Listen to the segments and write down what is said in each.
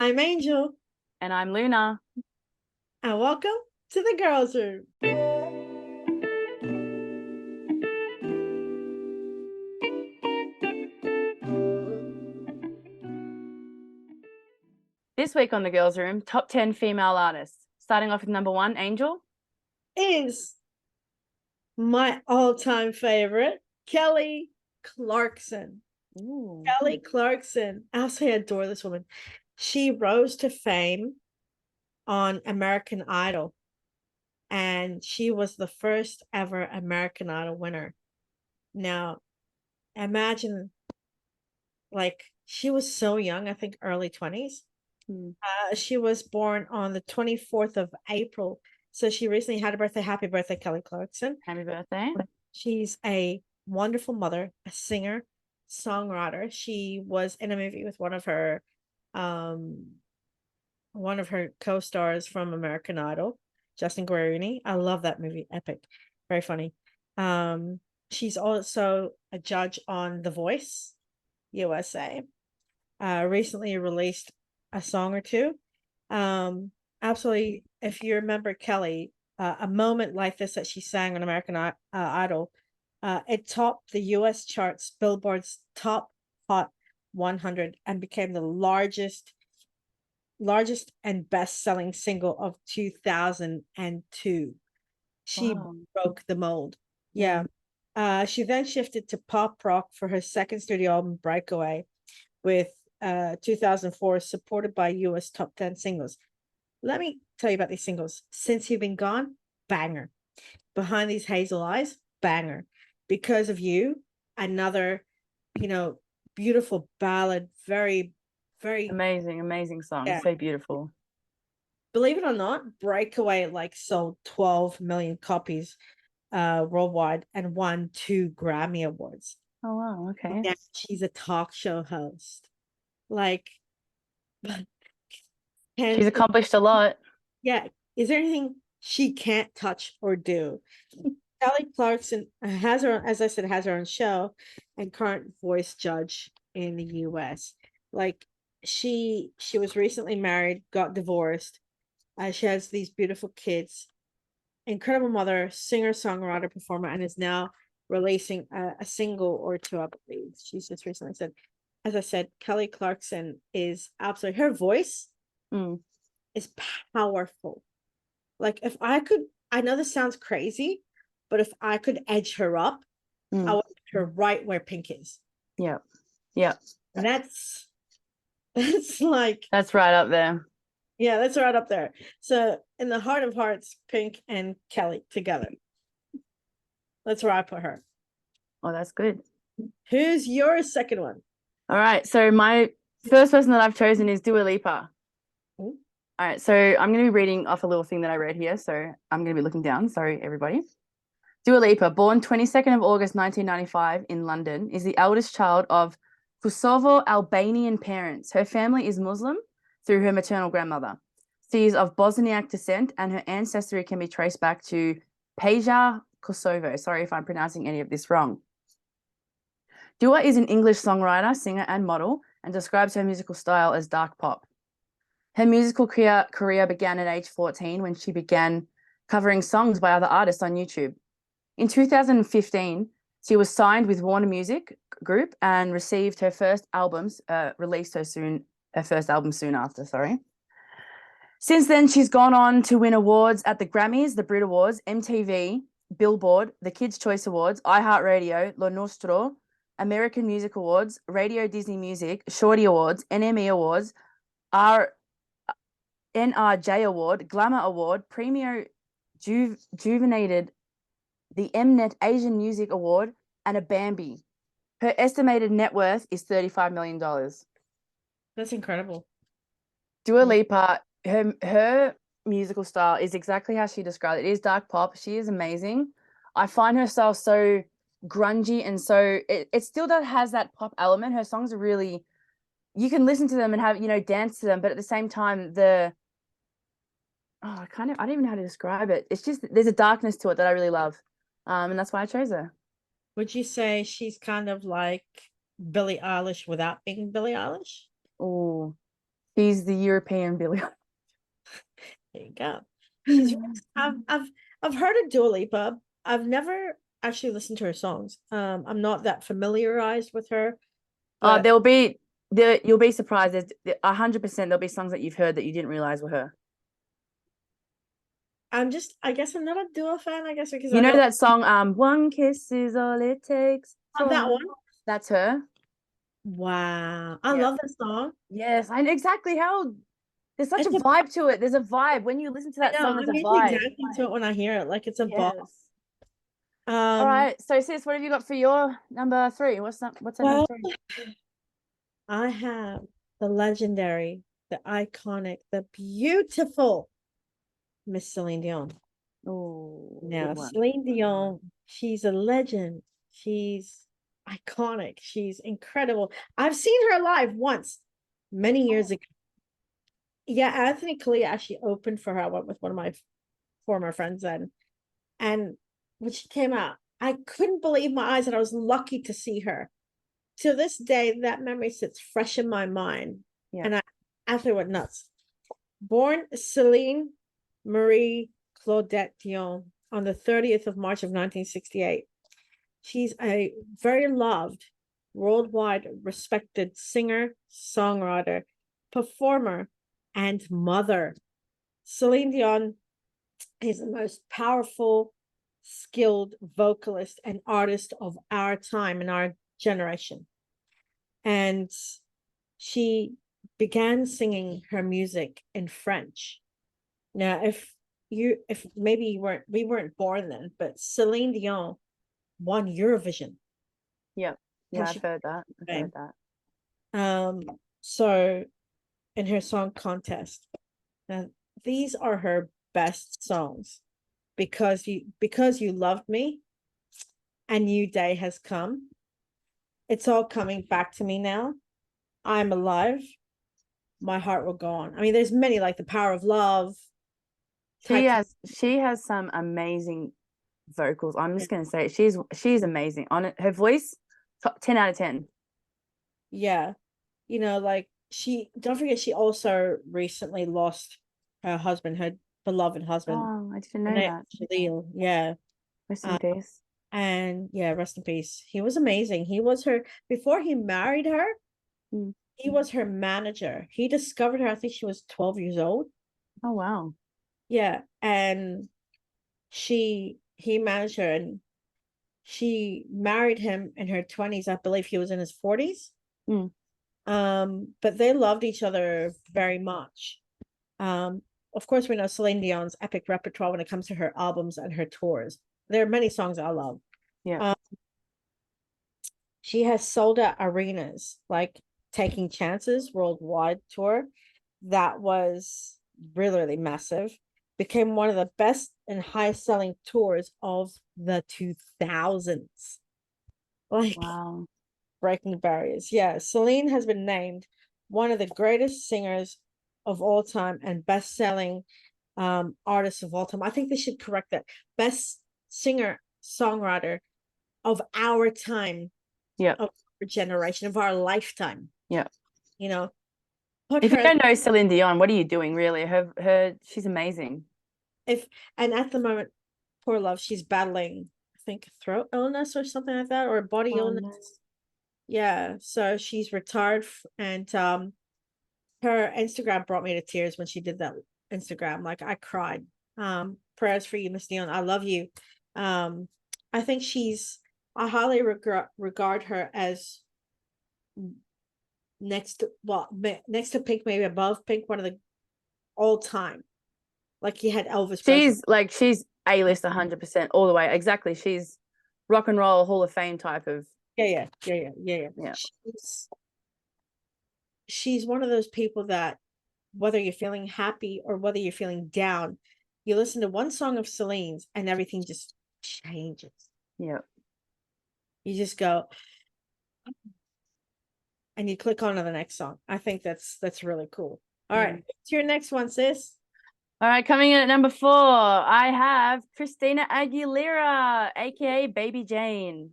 I'm Angel, And I'm Luna. and welcome to the Girls Room. This week on the Girls Room, top 10 female artists. Starting off with number one, Angel. Is my all-time favorite, Kelly Clarkson. Ooh. Kelly Clarkson. I absolutely adore this woman. She rose to fame on American Idol, and she was the first ever American Idol winner. Now, imagine, like, she was so young, I think early 20s. Hmm. She was born on the 24th of April. So she recently had a birthday. Happy birthday, Kelly Clarkson. Happy birthday. She's a wonderful mother, a singer, songwriter. She was in a movie with um one of her co-stars from American Idol, Justin Guarini. I love that movie. Epic. Very funny. Um, she's also a judge on The Voice USA. Recently released a song or two. Absolutely, if you remember Kelly, a moment like this that she sang on American Idol, it topped the U.S. charts, Billboard's top Hot 100, and became the largest and best-selling single of 2002. She Wow. broke the mold. Yeah. Yeah. She then shifted to pop rock for her second studio album, Breakaway, with 2004, supported by US top 10 singles. Let me tell you about these singles. Since You've Been Gone, banger. Behind These Hazel Eyes, banger. Because of You, another, you know, beautiful ballad, very, very, Amazing, amazing song. yeah. So beautiful. Believe it or not, Breakaway like sold 12 million copies worldwide and won 2 Grammy Awards. Oh, wow. Okay. Yeah, she's a talk show host. Like, She's and accomplished a lot. yeah, is there anything she can't touch or do? Kelly Clarkson has her, as I said, has her own show and current voice judge in the US. Like she was recently married, got divorced. She has these beautiful kids, incredible mother, singer, songwriter, performer, and is now releasing a single or two, I believe. She's just recently said, as I said, Kelly Clarkson is absolutely, her voice Mm. is powerful. Like if I could, I know this sounds crazy, but if I could edge her up, I Mm. would put her right where Pink is. Yeah. Yeah. And that's like, That's right up there. yeah, that's right up there. So in the heart of hearts, Pink and Kelly together. That's where I put her. Oh, that's good. Who's your second one? All right. So my first person that I've chosen is Dua Lipa. Ooh. All right. So I'm going to be reading off a little thing that I read here. So I'm going to be looking down. Sorry, everybody. Dua Lipa, born 22nd of August 1995 in London, is the eldest child of Kosovo-Albanian parents. Her family is Muslim through her maternal grandmother. She is of Bosniak descent, and her ancestry can be traced back to Peja, Kosovo. Sorry if I'm pronouncing any of this wrong. Dua is an English songwriter, singer, and model, and describes her musical style as dark pop. Her musical career began at age 14 when she began covering songs by other artists on YouTube. In 2015, she was signed with Warner Music Group and received her first albums, released her first album soon after, sorry. Since then, she's gone on to win awards at the Grammys, the Brit Awards, MTV, Billboard, the Kids' Choice Awards, iHeartRadio, Lo Nostro, American Music Awards, Radio Disney Music, Shorty Awards, NME Awards, NRJ Award, Glamour Award, Premio Juvenated, the Mnet Asian Music Award, and a Bambi. Her estimated net worth is $35 million. That's incredible. Dua Lipa, her musical style is exactly how she described it. It is dark pop. She is amazing. I find her style so grungy and so it still does has that pop element. Her songs are really, you can listen to them and have, dance to them, but at the same time, I don't even know how to describe it. It's just, there's a darkness to it that I really love. And that's why I chose her. Would you say she's kind of like Billie Eilish without being Billie Eilish? Oh, She's the European Billie. There you go. She's I've heard of Dua Lipa. I've never actually listened to her songs. I'm not that familiarized with her, but You'll be surprised. There's 100% there'll be songs that you've heard that you didn't realize were her. I guess I'm not a Dua fan, I guess, because You I know don't that song, One Kiss is All It Takes that for. one. That's her. Wow. I Yeah. love that song. Yes, I know exactly how there's such a It's a vibe to it. There's a vibe. When you listen to that I know, song, there's I'm a usually vibe. dancing to it when I hear it, like it's a bop. Yes. All Um, right. So sis, what have you got for your number 3? What's that number well, 3? I have the legendary, the iconic, the beautiful Miss Celine Dion. Oh, good Now, one. Celine Dion, she's a legend. She's iconic. She's incredible. I've seen her live once, many years ago. Yeah, Anthony Kalia actually opened for her. I went with one of my former friends then. And when she came out, I couldn't believe my eyes that I was lucky to see her. To this day, that memory sits fresh in my mind. Yeah. And I actually went nuts. Born Celine Marie Claudette Dion on the 30th of March of 1968. She's a very loved, worldwide respected singer, songwriter, performer, and mother. Celine Dion is the most powerful, skilled vocalist and artist of our time and our generation. And she began singing her music in French. Now, if maybe we weren't born then, but Celine Dion won Eurovision. Yeah. Yeah, I've heard that. I've heard that. So in her song contest. Now, these are her best songs. Because you loved me, a new day has come. It's all coming back to me now. I'm alive. My heart will go on. I mean, there's many like the power of love. She has some amazing vocals. I'm just gonna say she's amazing on it. Her voice, 10 out of 10. Yeah. You know, like don't forget she also recently lost her husband, her beloved husband. Oh, I didn't know that. Jaleel. Yeah. Rest in peace. And yeah, rest in peace. He was amazing. He was her before he married her, he was her manager. He discovered her, I think she was 12 years old. Oh wow. Yeah. And he managed her and she married him in her 20s. I believe he was in his 40s. But they loved each other very much. Of course, we know Celine Dion's epic repertoire when it comes to her albums and her tours. There are many songs I love. Yeah. She has sold out arenas, like Taking Chances worldwide tour. That was really massive. Became one of the best and highest selling tours of the 2000s. Like, wow. Breaking barriers. Yeah, Celine has been named one of the greatest singers of all time and best-selling artists of all time. I think they should correct that. Best singer songwriter of our time. Yeah. Of our generation, of our lifetime. Yeah. You know, if you don't know Celine Dion, what are you doing really? She's amazing. And at the moment, poor love, she's battling, I think, throat illness or something like that, or body illness. No. Yeah, so she's retired, and her Instagram brought me to tears when she did that Instagram. Like, I cried. Prayers for you, Miss Dion. I love you. I think I highly regard her as next to Pink, maybe above Pink, one of the all time. Like, you had Elvis Presley. She's A-list 100% all the way. Exactly. She's rock and roll Hall of Fame type of. Yeah. She's one of those people that, whether you're feeling happy or whether you're feeling down, you listen to one song of Celine's and everything just changes. Yeah. You just go and you click on to the next song. I think that's really cool. All right. To your next one, sis. All right, coming in at number 4, I have Christina Aguilera, aka Baby Jane.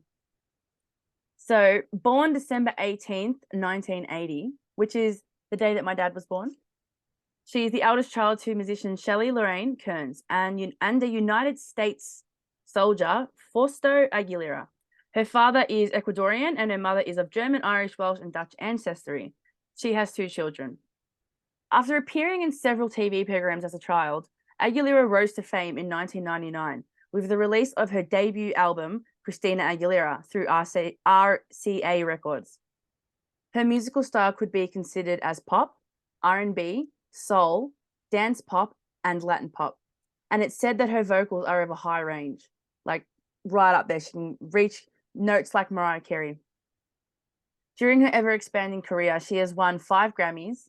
So, born December 18th, 1980, which is the day that my dad was born. She is the eldest child to musician Shelley Lorraine Kearns and a United States soldier, Fausto Aguilera. Her father is Ecuadorian and her mother is of German, Irish, Welsh, and Dutch ancestry. She has 2 children. After appearing in several TV programs as a child, Aguilera rose to fame in 1999 with the release of her debut album, Christina Aguilera, through RCA Records. Her musical style could be considered as pop, R&B, soul, dance pop, and Latin pop. And it's said that her vocals are of a high range, like right up there. She can reach notes like Mariah Carey. During her ever-expanding career, she has won 5 Grammys,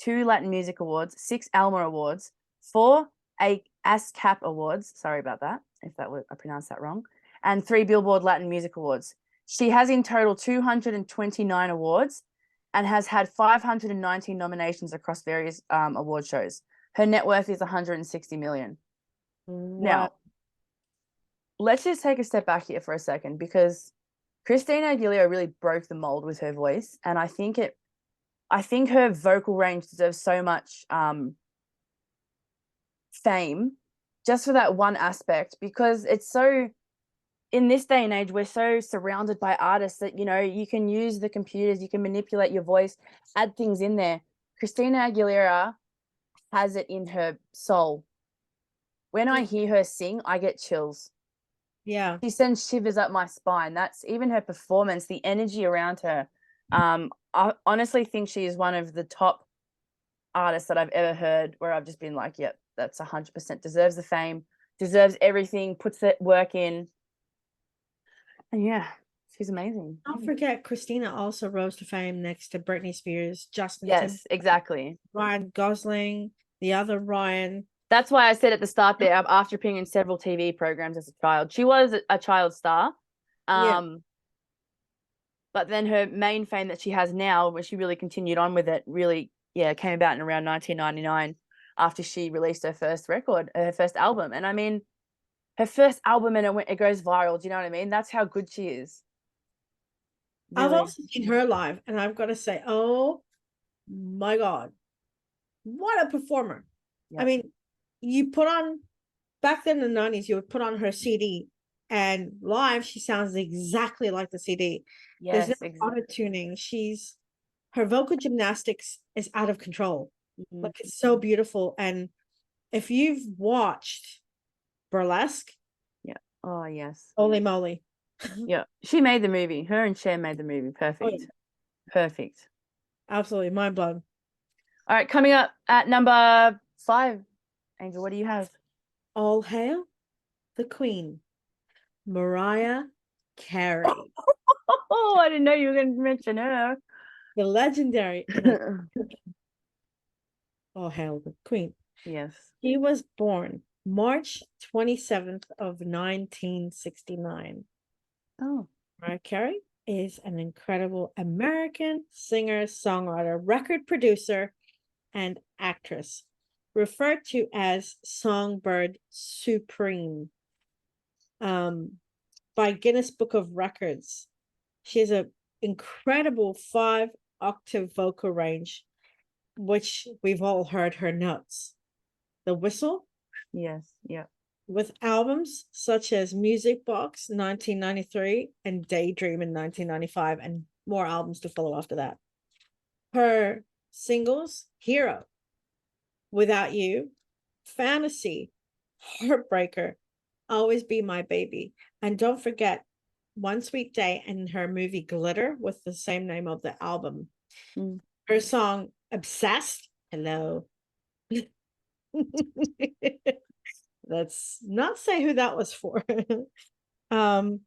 2 Latin Music Awards, 6 Alma Awards, 4 ASCAP Awards, sorry about that, if I pronounced that wrong, and 3 Billboard Latin Music Awards. She has in total 229 awards and has had 519 nominations across various award shows. Her net worth is 160 million. Wow. Now, let's just take a step back here for a second, because Christina Aguilera really broke the mold with her voice, and I think her vocal range deserves so much fame just for that one aspect, because it's so, in this day and age, we're so surrounded by artists that, you know, you can use the computers, you can manipulate your voice, add things in there. Christina Aguilera has it in her soul. When I hear her sing, I get chills. Yeah. She sends shivers up my spine. That's even her performance, the energy around her. I honestly think she is one of the top artists that I've ever heard where I've just been like, yep, that's 100% deserves the fame, deserves everything, puts that work in. And yeah, she's amazing. Don't forget, Christina also rose to fame next to Britney Spears, Justin Yes, Timberlake, exactly. Ryan Gosling, the other Ryan. That's why I said at the start there, after appearing in several TV programs as a child, she was a child star. Yeah. But then her main fame that she has now, where she really continued on with it, really, came about in around 1999 after she released her first record, her first album. And I mean, her first album and it goes viral. Do you know what I mean? That's how good she is. I've Really. also seen her live, and I've got to say, oh my God, what a performer. I Yep. mean, you put on, back then in the 90s, you would put on her CD, and live, she sounds exactly like the CD. Yes, There's no auto-tuning. Her vocal gymnastics is out of control. Mhm. Like, it's so beautiful. And if you've watched Burlesque, Yeah. Oh, yes. holy moly. Yeah. She made the movie. Her and Cher made the movie. Perfect. Oh, yeah. Perfect. Absolutely mind blown. All right, coming up at number 5, Angel, what do you have? All hail the Queen, Mariah Carey, Oh, I didn't know you were going to mention her. the legendary. All hail the Queen. Yes. He was born March 27th of 1969. Oh. Mariah Carey is an incredible American singer, songwriter, record producer, and actress, referred to as Songbird Supreme by Guinness Book of Records. She has an incredible 5-octave vocal range, which we've all heard her notes. The Whistle. Yes. Yeah. With albums such as Music Box 1993 and Daydream in 1995, and more albums to follow after that. Her singles: Hero, Without You, Fantasy, Heartbreaker, Always Be My Baby, and don't forget One Sweet Day, and her movie Glitter with the same name of the album. Her song Obsessed, hello. Let's not say who that was for. One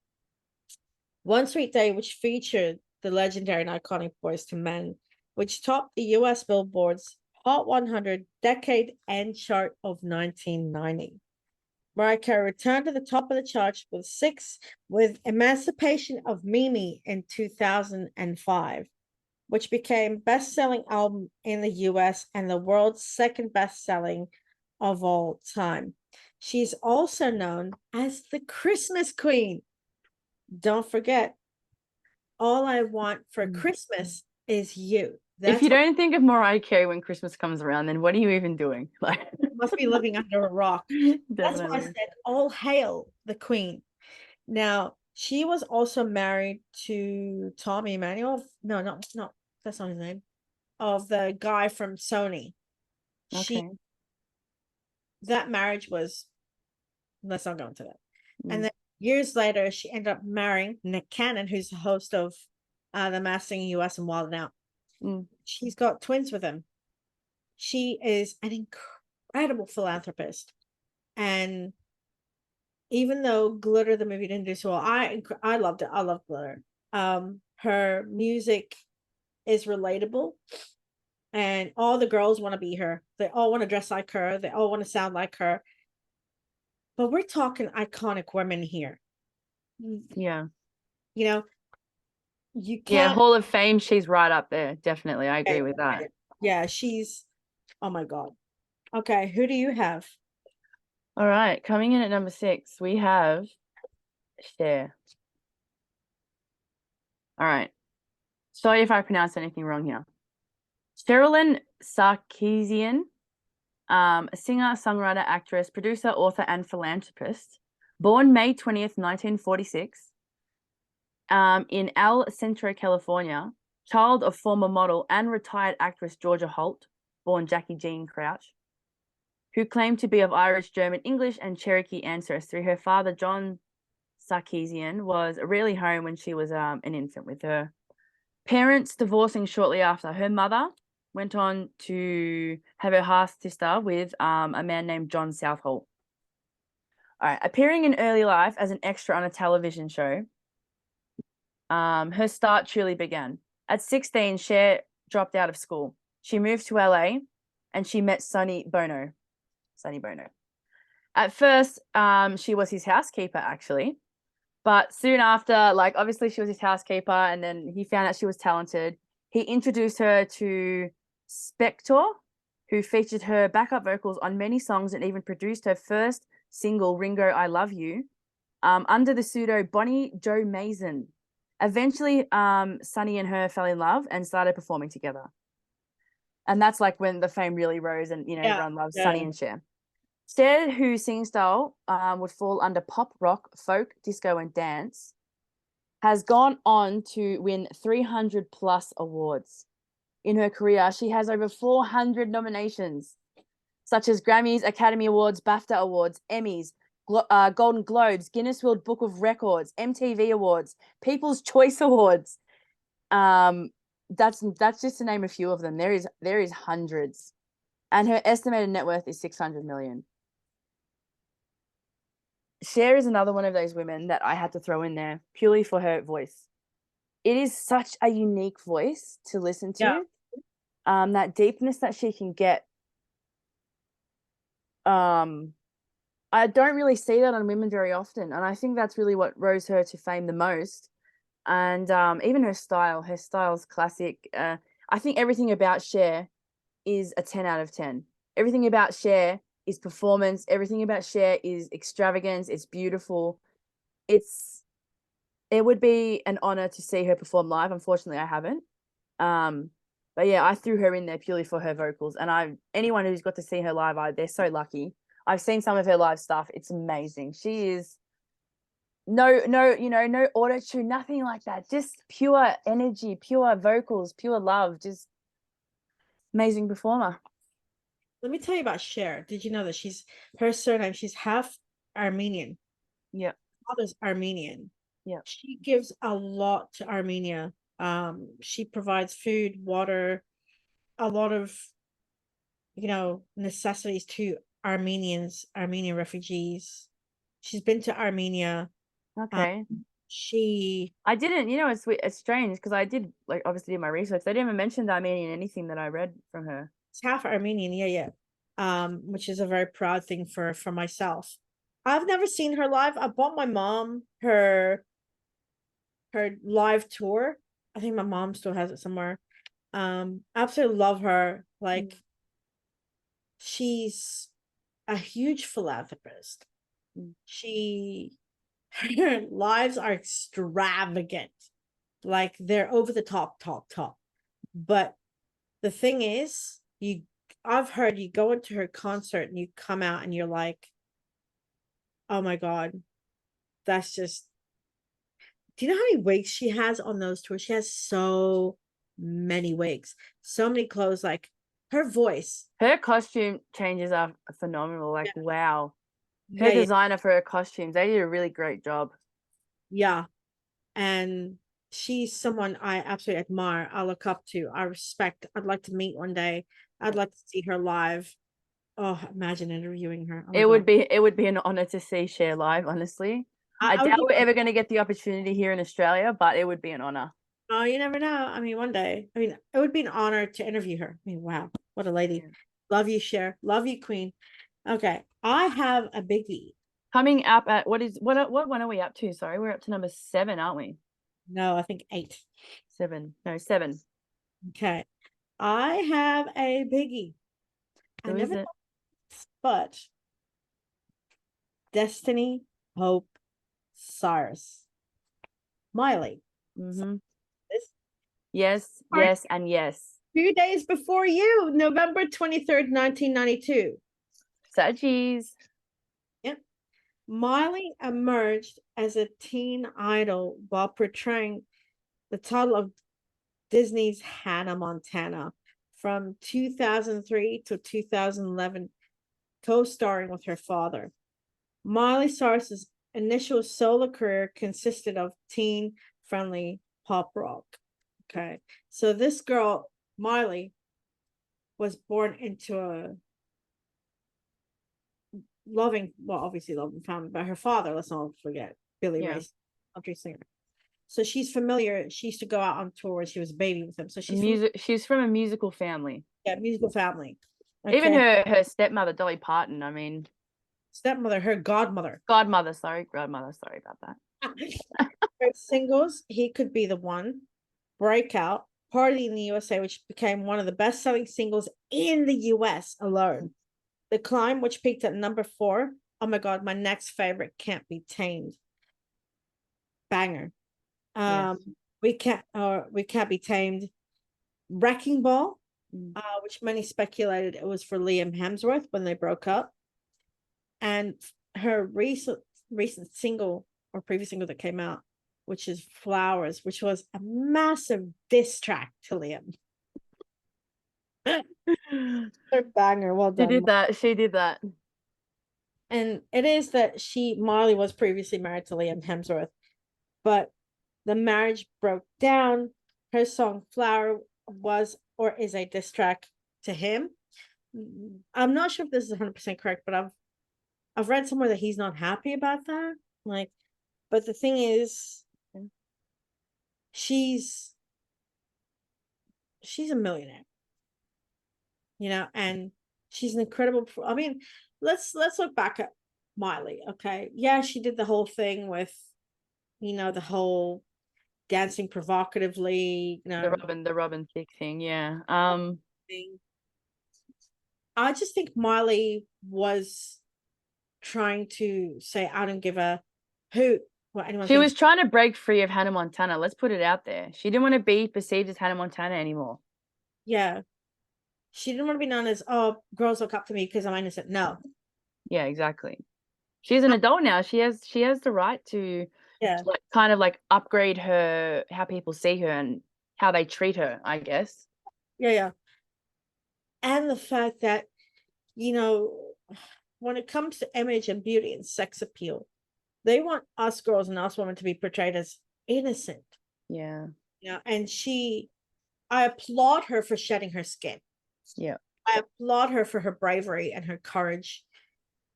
Sweet Day, which featured the legendary and iconic Boyz II Men, which topped the US Billboard's Hot 100 Decade End chart of 1990. Mariah Carey returned to the top of the charts with Emancipation of Mimi in 2005, which became best-selling album in the US and the world's second best-selling of all time. She's also known as the Christmas Queen. Don't forget, All I Want for Christmas Is You. If you don't think of Mariah Carey when Christmas comes around, then what are you even doing? Like, must be living under a rock. That's why I definitely. said, all hail the queen. Now, she was also married to Tommy Emmanuel. No, that's not his name. Of the guy from Sony. Okay. That marriage was, let's not go into that. And Mm. then years later, she ended up marrying Nick Cannon, who's the host of The Masked Singer US and Wild 'N Out. Mm. She's got twins with him. She is an incredible philanthropist. And even though Glitter the movie didn't do so well, I loved it. I love Glitter. Her music is relatable, and all the girls want to be her. They all want to dress like her. They all want to sound like her. But we're talking iconic women here. Yeah. You know, you Yeah, can't. Hall of Fame, she's right up there. Definitely. I agree with that. Yeah, she's. Oh my God. Okay, who do you have? All right. Coming in at number 6, we have Cher. All right. Sorry if I pronounced anything wrong here. Sherilyn Sarkisian, a singer, songwriter, actress, producer, author, and philanthropist, born May 20th, 1946, in El Centro, California, child of former model and retired actress Georgia Holt, born Jackie Jean Crouch, who claimed to be of Irish, German, English, and Cherokee ancestry. Her father, John Sarkisian, was rarely home when she was an infant, with her parents divorcing shortly after. Her mother went on to have her half sister with a man named John Southall. All right, appearing in early life as an extra on a television show, her start truly began. At 16, Cher dropped out of school. She moved to LA and she met Sonny Bono. At first, she was his housekeeper, actually. But soon after, like, obviously she was his housekeeper, and then he found out she was talented. He introduced her to Spector, who featured her backup vocals on many songs and even produced her first single, Ringo, I Love You, under the pseudo Bonnie Jo Mason. Eventually, Sonny and her fell in love and started performing together. And that's like when the fame really rose, and, everyone loves Sonny and Cher. Cher, whose singing style would fall under pop, rock, folk, disco, and dance, has gone on to win 300 plus awards. In her career, she has over 400 nominations, such as Grammys, Academy Awards, BAFTA Awards, Emmys, Golden Globes, Guinness World Book of Records, MTV Awards, People's Choice Awards. That's just to name a few of them. There is hundreds, and her estimated net worth is 600 million. Cher is another one of those women that I had to throw in there purely for her voice. It is such a unique voice to listen to. Yeah. That deepness that she can get. I don't really see that on women very often, and I think that's really what rose her to fame the most. And even her style's classic. I think everything about Cher is a 10 out of 10. Everything about Cher is performance. Everything about Cher is extravagance. It's beautiful. It would be an honor to see her perform live. Unfortunately, I haven't. But yeah, I threw her in there purely for her vocals. And anyone who's got to see her live, they're so lucky. I've seen some of her live stuff. It's amazing. She is no auto-tune, nothing like that. Just pure energy, pure vocals, pure love. Just amazing performer. Let me tell you about Cher. Did you know that her surname, she's half Armenian. Yeah. Father's Armenian. Yeah. She gives a lot to Armenia. She provides food, water, a lot of, necessities to Armenian refugees. She's been to Armenia. Okay. I didn't, it's strange because I did, like, obviously do my research. They didn't even mention Armenian in anything that I read from her. It's half Armenian, yeah. Which is a very proud thing for myself. I've never seen her live. I bought my mom her live tour. I think my mom still has it somewhere. Absolutely love her. Like, she's a huge philanthropist. Her lives are extravagant. Like, they're over the top. But the thing is, I've heard you go into her concert and you come out and you're like, oh my God, that's just, do you know how many wigs she has on those tours? She has so many wigs, so many clothes, like her voice. Her costume changes are phenomenal. Like, Yeah. wow. Her Yeah, yeah, designer for her costumes, they did a really great job. yeah. And she's someone I absolutely admire. I look up to. I respect. I'd like to meet one day. I'd like to see her live. Oh, imagine interviewing her. Oh my God. It would be an honor to see Cher live, honestly. I I would doubt be, we're ever going to get the opportunity here in Australia, but it would be an honor. oh, you never know. I mean, one day. I mean, it would be an honor to interview her. I mean, wow, what a lady. Yeah. Love you, Cher. Love you, Queen. Okay. I have a biggie. Coming up at what one are we up to? Sorry, we're up to number 7, aren't we? No, I think 8. 7. No, 7. Okay. I have a biggie. I Who is never it? know, but Destiny Hope Cyrus. Miley. Mm-hmm. This Yes, part yes, and yes. 2 days before you, November 23rd, 1992. Saggies. Yep. Miley emerged as a teen idol while portraying the title of Disney's Hannah Montana from 2003 to 2011, co-starring with her father. Miley Cyrus's initial solo career consisted of teen-friendly pop rock. Okay, so this girl, Miley, was born into a obviously loving family, but her father, let's not forget, Billy Yeah. Ray, country singer. So she's familiar. She used to go out on tour when she was a baby with him. So She's from a musical family. yeah, musical family. Even Okay. her stepmother, Dolly Parton, I mean, Stepmother, her godmother. godmother, sorry about that. Her singles, He Could Be the One, Breakout, Party in the USA, which became one of the best-selling singles in the US alone. The Climb, which peaked at number 4. Oh my God, my next favorite, Can't Be Tamed. Banger. Yes. We Can't Be Tamed. Wrecking Ball, which many speculated it was for Liam Hemsworth when they broke up. And her recent single or previous single that came out, which is Flowers, which was a massive diss track to Liam. Her banger, well done. She did that. And it is that Marley was previously married to Liam Hemsworth, but the marriage broke down. Her song Flower was or is a diss track to him. I'm not sure if this is 100% correct, but I've read somewhere that he's not happy about that. Like, but the thing is, she's a millionaire, and she's an incredible. I mean, let's look back at Miley. Okay, yeah, she did the whole thing with, the whole dancing provocatively. The Robin Thicke thing, yeah. Thing. I just think Miley was trying to say, I don't give a hoot what anyone She thinks. was trying to break free of Hannah Montana. Let's put it out there. She didn't want to be perceived as Hannah Montana anymore. Yeah. She didn't want to be known as, oh, girls look up to me because I'm innocent. No. Yeah, exactly. She's an adult now. She has the right to kind of like upgrade her, how people see her and how they treat her, I guess. Yeah. And the fact that, when it comes to image and beauty and sex appeal, they want us girls and us women to be portrayed as innocent. Yeah. And I applaud her for shedding her skin. Yeah. I applaud her for her bravery and her courage.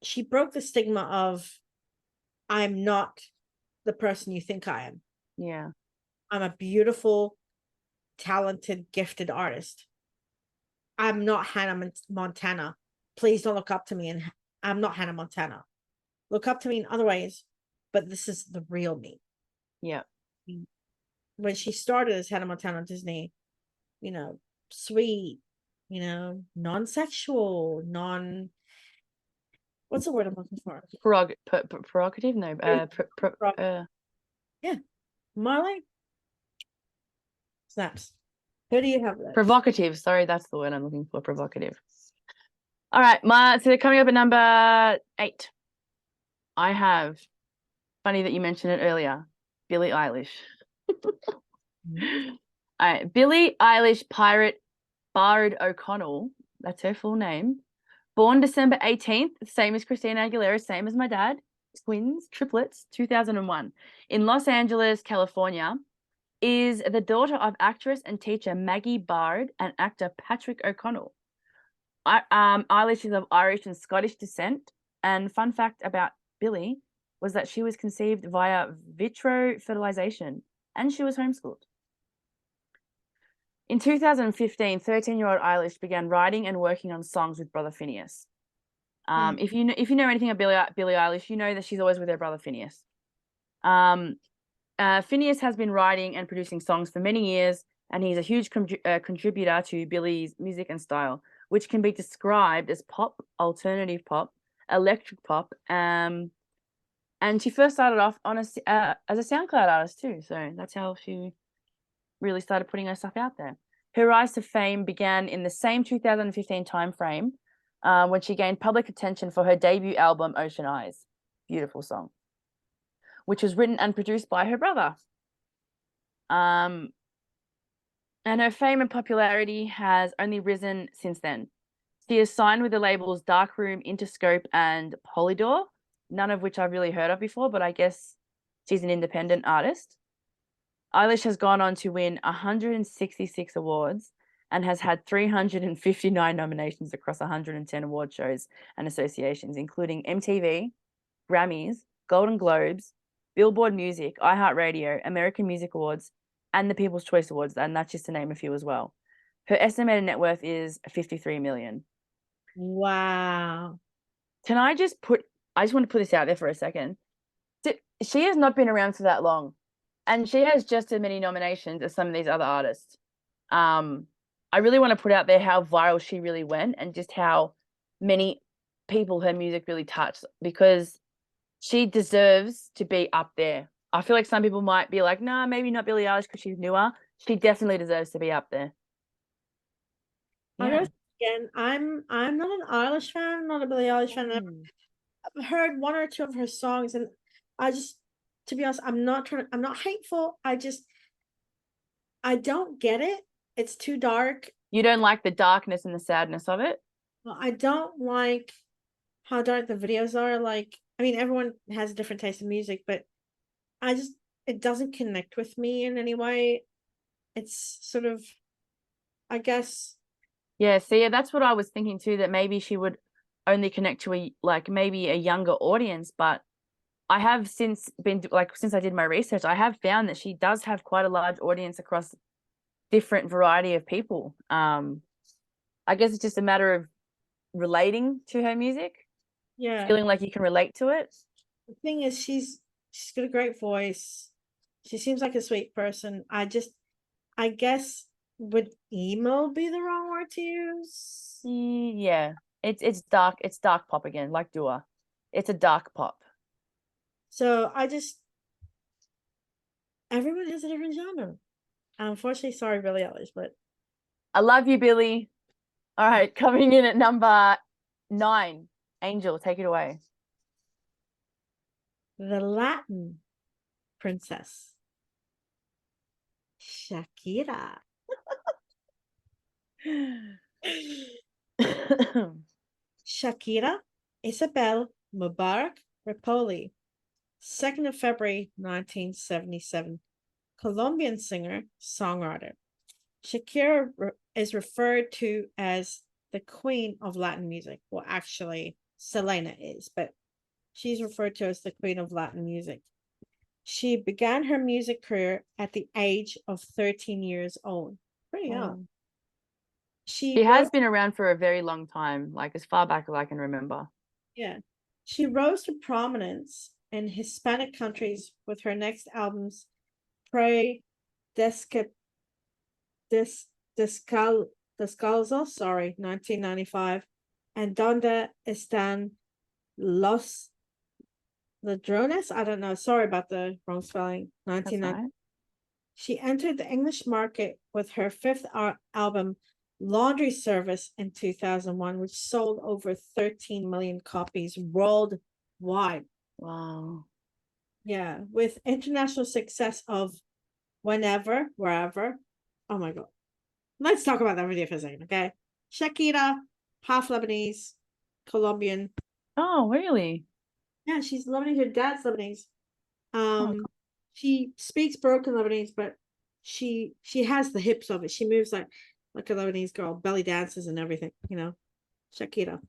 She broke the stigma of, I'm not the person you think I am. Yeah. I'm a beautiful, talented, gifted artist. I'm not Hannah Montana. Please don't look up to me. And I'm not Hannah Montana. Look up to me in other ways, but this is the real me. Yeah. When she started as Hannah Montana on Disney, sweet, non-sexual, what's the word I'm looking for? Prerogative? No. Yeah. Marley? Snaps. Who do you have left? Provocative. Sorry, that's the word I'm looking for. Provocative. All right, so coming up at number 8. I have, funny that you mentioned it earlier, Billie Eilish. All right, Billie Eilish Pirate Bard O'Connell, that's her full name, born December 18th, same as Christina Aguilera, same as my dad, twins, triplets, 2001, in Los Angeles, California, is the daughter of actress and teacher Maggie Bard and actor Patrick O'Connell. Eilish is of Irish and Scottish descent, and fun fact about Billie was that she was conceived via vitro fertilization, and she was homeschooled. In 2015, 13-year-old Eilish began writing and working on songs with brother Phineas. If you know anything about Billie Eilish, you know that she's always with her brother Phineas. Phineas has been writing and producing songs for many years, and he's a huge contributor to Billie's music and style, which can be described as pop, alternative pop, electric pop, and she first started off on as a SoundCloud artist too. So that's how she really started putting her stuff out there. Her rise to fame began in the same 2015 timeframe when she gained public attention for her debut album, Ocean Eyes. Beautiful song, which was written and produced by her brother. And her fame and popularity has only risen since then. She is signed with the labels Darkroom, Interscope, and Polydor, none of which I've really heard of before, but I guess she's an independent artist. Eilish has gone on to win 166 awards and has had 359 nominations across 110 award shows and associations, including MTV, Grammys, Golden Globes, Billboard Music, iHeartRadio, American Music Awards, and the People's Choice Awards, and that's just to name a few as well. Her estimated net worth is $53 million. Wow. I just want to put this out there for a second. She has not been around for that long, and she has just as many nominations as some of these other artists. I really want to put out there how viral she really went and just how many people her music really touched, because she deserves to be up there. I feel like some people might be like, nah, maybe not Billie Eilish because she's newer. She definitely deserves to be up there. Yeah. Again, I'm not an Eilish fan, I'm not a Billie Eilish fan. I've heard one or two of her songs, and I just, to be honest, I'm not hateful. I don't get it. It's too dark. You don't like the darkness and the sadness of it? Well, I don't like how dark the videos are. Like, I mean, everyone has a different taste in music, but it doesn't connect with me in any way. It's sort of, I guess. Yeah, see, that's what I was thinking too, that maybe she would only connect to maybe a younger audience, but I have since I did my research, I have found that she does have quite a large audience across different variety of people. I guess it's just a matter of relating to her music. Yeah. Feeling like you can relate to it. The thing is, she's got a great voice. She seems like a sweet person. I guess, would emo be the wrong word to use? Yeah. It's dark pop again, like Dua. It's a dark pop. So everyone has a different genre. Unfortunately, sorry, Billie Eilish, but I love you, Billie. All right, coming in at number 9, Angel, take it away. the Latin princess, Shakira. Shakira Isabel Mubarak Repoli, 2nd of February 1977, Colombian singer, songwriter. Shakira is referred to as the queen of Latin music. Well, actually, Selena is, but she's referred to as the queen of Latin music. She began her music career at the age of 13 years old. Pretty young. She has been around for a very long time, like as far back as I can remember. Yeah. She rose to prominence in Hispanic countries with her next albums, Pre Descalzo, 1995, and Donde Están los Ladrones? I don't know. Sorry about the wrong spelling. 1990. She entered the English market with her fifth album, Laundry Service, in 2001, which sold over 13 million copies worldwide. Wow. Yeah, with international success of Whenever, Wherever. Oh my God. Let's talk about that video for a second, okay? Shakira, half Lebanese, Colombian. Oh, really? Yeah, she's Lebanese. Her dad's Lebanese. Oh, She speaks broken Lebanese, but she has the hips of it. She moves like a Lebanese girl, belly dances and everything, you know. Shakira.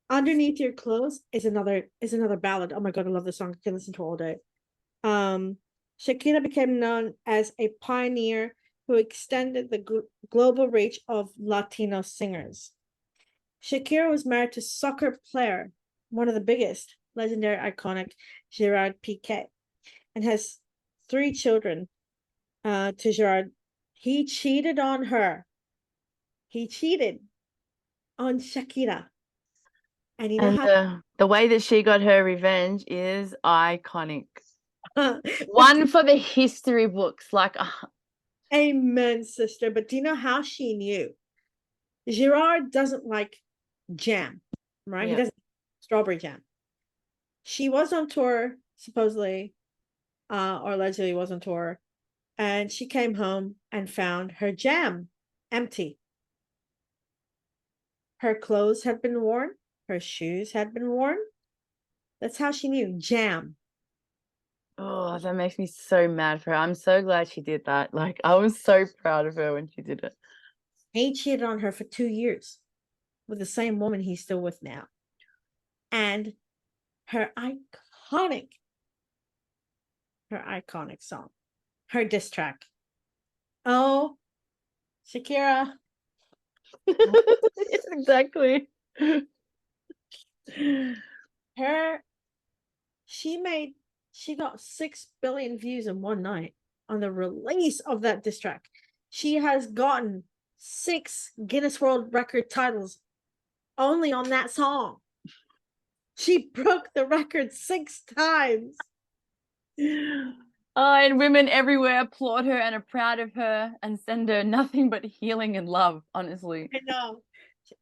Underneath Your Clothes is another ballad. Oh my God, I love this song. I can listen to it all day. Shakira became known as a pioneer who extended the global reach of Latino singers. Shakira was married to soccer player, one of the biggest, legendary, iconic, Gerard Piqué, and has 3 children. To Gerard, he cheated on her. He cheated on Shakira, and you know and how the way that she got her revenge is iconic. but One for the history books. Like, amen, sister. But do you know how she knew? Gerard doesn't like jam, right? He yeah. doesn't strawberry jam. She was on tour, supposedly, or allegedly was on tour, and she came home and found her jam empty. Her clothes had been worn, her shoes had been worn. That's how she knew jam. Oh, that makes me so mad for her. I'm so glad she did that. Like, I was so proud of her when she did it. He cheated on her for 2 years with the same woman he's still with now. And her iconic song, her diss track. Oh, Shakira. Yes, exactly. Her, she got 6 billion views in one night on the release of that diss track. She has gotten 6 Guinness World Record titles only on that song. She broke the record 6 times. Oh, and women everywhere applaud her and are proud of her and send her nothing but healing and love, honestly. I know.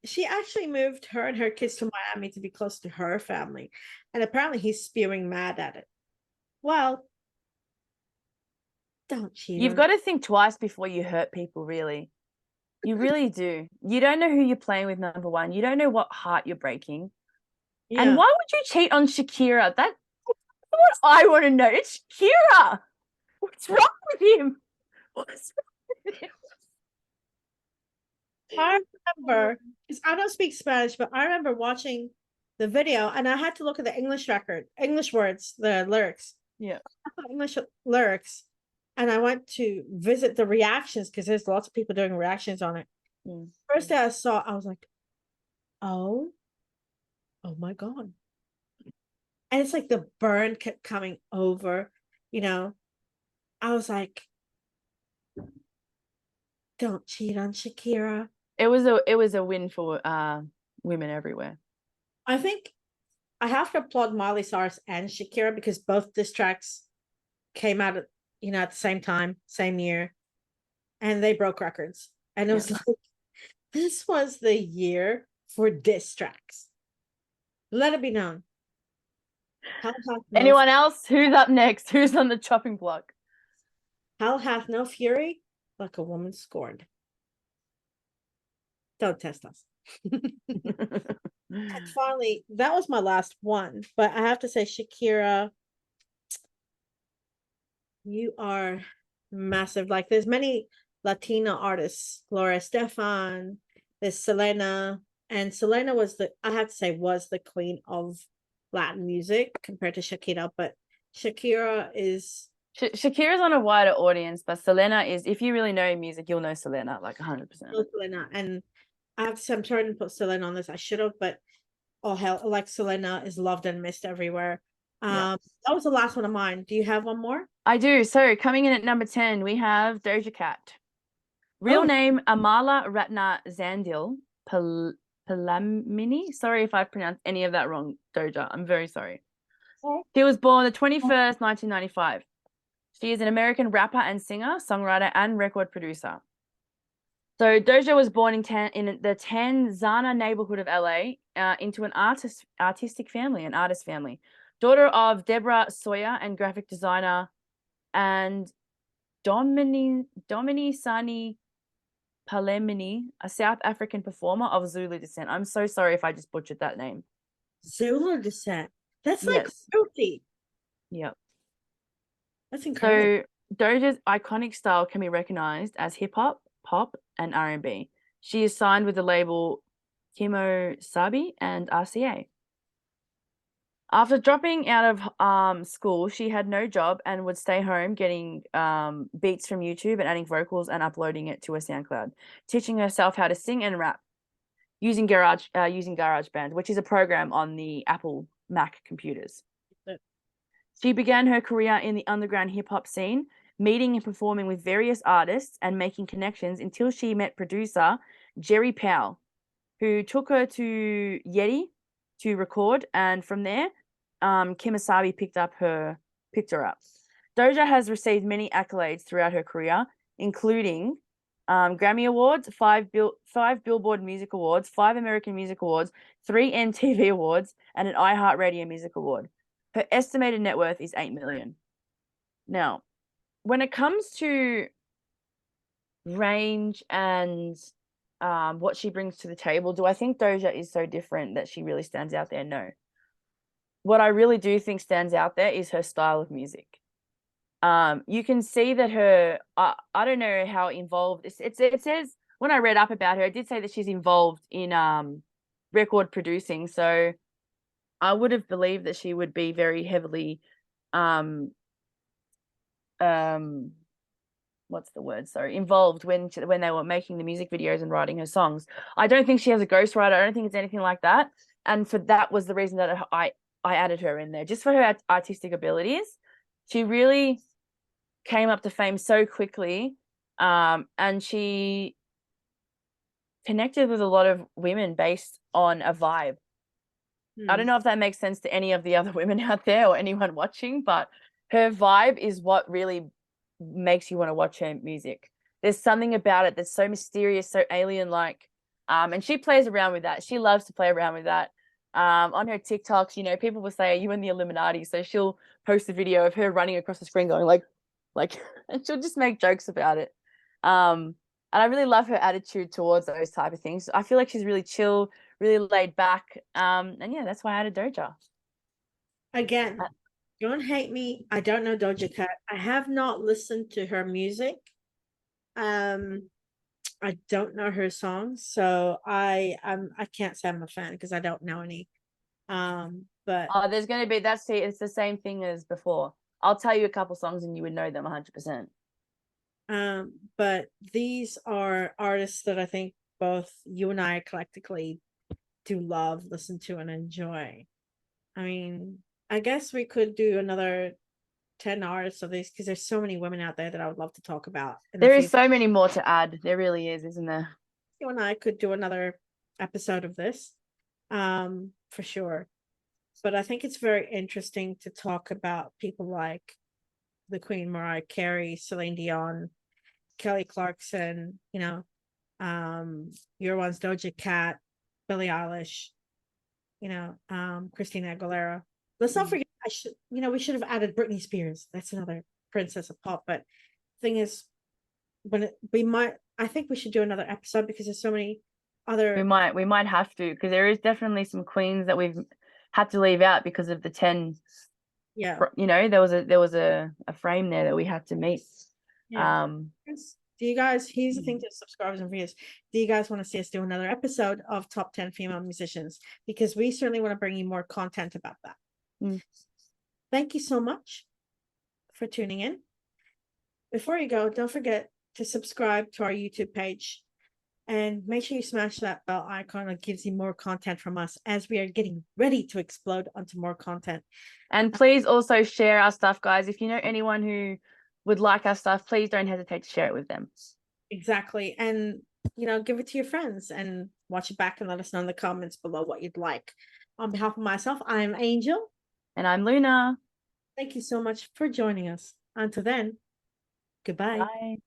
She actually moved her and her kids to Miami to be close to her family. And apparently he's spewing mad at it. Well, don't cheat You've on. got to think twice before you hurt people, really. You really do. You don't know who you're playing with, number one. You don't know what heart you're breaking. Yeah. And why would you cheat on Shakira? That's what I want to know. It's Shakira. What's wrong with him? What's wrong with him? I remember, because I don't speak Spanish, but I remember watching the video and I had to look at the English words, the lyrics. Yeah. English lyrics. And I went to visit the reactions because there's lots of people doing reactions on it. First day I saw, I was like, oh my God. And it's like the burn kept coming over, you know. I was like, don't cheat on Shakira. It was a win for women everywhere. I think I have to applaud Miley Cyrus and Shakira because both diss tracks came out at the same time, same year, and they broke records. And it was like, this was the year for diss tracks. Let it be known. Anyone else? Who's up next? Who's on the chopping block? Hell hath no fury like a woman scorned. Don't test us. And finally, that was my last one, but I have to say, Shakira, you are massive. Like, there's many Latina artists, Gloria Estefan, there's Selena, and Selena was the queen of Latin music compared to Shakira, but Shakira is Shakira's on a wider audience, but Selena is, if you really know music, you'll know Selena like 100%. Selena, and I have to say, I'm trying to put Selena on this. I should have, but oh hell, like Selena is loved and missed everywhere. That was the last one of mine. Do you have one more? I do. So coming in at number 10, we have Doja Cat. Real name Amala Ratna Zandil Palamini. Sorry if I pronounced any of that wrong, Doja. I'm very sorry. She was born the 21st, 1995. She is an American rapper and singer, songwriter, and record producer. So Doja was born in the Tanzana neighborhood of LA into an artistic family, an artist family. Daughter of Deborah Sawyer and graphic designer and Domini Sani Palemini, a South African performer of Zulu descent. I'm so sorry if I just butchered that name. Zulu descent. That's like Yes. filthy. Yep. That's incredible. So Doja's iconic style can be recognized as hip hop, pop, and R&B. She is signed with the label Kimo Sabi and RCA. After dropping out of school, she had no job and would stay home getting beats from YouTube and adding vocals and uploading it to a SoundCloud, teaching herself how to sing and rap using GarageBand, which is a program on the Apple Mac computers. She began her career in the underground hip-hop scene, meeting and performing with various artists and making connections until she met producer Jerry Powell, who took her to Yeti to record, and from there, Kemosabe picked her up. Doja has received many accolades throughout her career, including Grammy Awards, 5 Billboard Music Awards, 5 American Music Awards, 3 MTV Awards, and an iHeartRadio Music Award. Her estimated net worth is $8 million. Now, when it comes to range and what she brings to the table, do I think Doja is so different that she really stands out there? No. What I really do think stands out there is her style of music. You can see that I don't know how involved it says when I read up about her, it did say that she's involved in record producing. So I would have believed that she would be very heavily what's the word? Sorry, involved when they were making the music videos and writing her songs. I don't think she has a ghostwriter. I don't think it's anything like that. And for that was the reason that I added her in there, just for her artistic abilities. She really came up to fame so quickly, and she connected with a lot of women based on a vibe. I don't know if that makes sense to any of the other women out there or anyone watching, but her vibe is what really makes you want to watch her music. There's something about it that's so mysterious, so alien-like, and she plays around with that. She loves to play around with that. On her TikToks, you know, people will say, "Are you in the Illuminati?" So she'll post a video of her running across the screen going like, and she'll just make jokes about it. And I really love her attitude towards those type of things. I feel like she's really chill, really laid back. And yeah, that's why I added Doja. Again, don't hate me. I don't know Doja Cat. I have not listened to her music. I don't know her songs, so I can't say I'm a fan because I don't know any. But there's gonna be it's the same thing as before. I'll tell you a couple songs and you would know them 100%. But these are artists that I think both you and I collectively do love, listen to, and enjoy. I mean, I guess we could do another 10 artists of these because there's so many women out there that I would love to talk about. There is so many more to add. There really is, isn't there? You and I could do another episode of this, for sure. But I think it's very interesting to talk about people like the Queen, Mariah Carey, Celine Dion, Kelly Clarkson, you know, your ones, Doja Cat, Billie Eilish, you know, Christina Aguilera. Let's not forget, we should have added Britney Spears. That's another princess of pop. But the thing is, I think we should do another episode because there's so many other. We might have to, because there is definitely some queens that we've had to leave out because of the 10. Yeah. You know, there was a frame there that we had to meet. Yeah. Do you guys, here's the thing to subscribers and viewers, do you guys want to see us do another episode of top 10 female musicians? Because we certainly want to bring you more content about that. Thank you so much for tuning in. Before you go, don't forget to subscribe to our YouTube page and make sure you smash that bell icon that gives you more content from us as we are getting ready to explode onto more content. And please also share our stuff, guys. If you know anyone who would like our stuff, please don't hesitate to share it with them. Exactly. And, you know, give it to your friends and watch it back and let us know in the comments below what you'd like. On behalf of myself, I'm Angel. And I'm Luna. Thank you so much for joining us. Until then, goodbye. Bye.